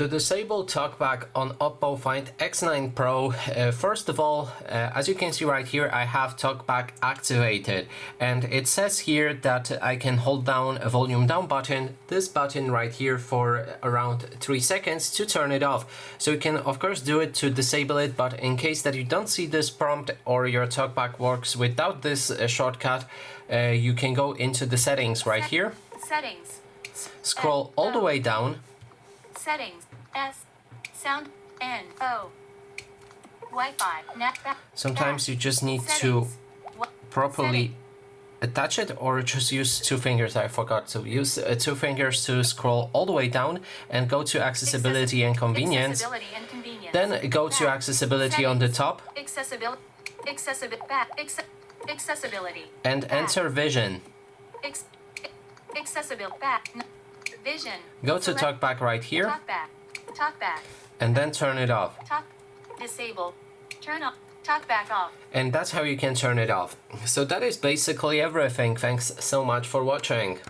To disable Talkback on Oppo Find X9 Pro, first of all, as you can see right here, I have Talkback activated, and it says here that I can hold down a volume down button, this button right here, for around 3 seconds to turn it off. So you can of course do it to disable it, but in case that you don't see this prompt or your Talkback works without this shortcut, you can go into the settings right here. Settings. Scroll all the way down. Settings. S. Sound. N. O. Wi-Fi. Net. Sometimes you just need to properly attach it, or just use 2 fingers. I forgot to use 2 fingers to scroll all the way down and go to accessibility and convenience. Then go to accessibility on the top. Accessibility. And enter vision. Vision. Go to Talkback right here. Talkback. And then turn it off. Disable. Turn off. Talkback off. And that's how you can turn it off. So that is basically everything. Thanks so much for watching.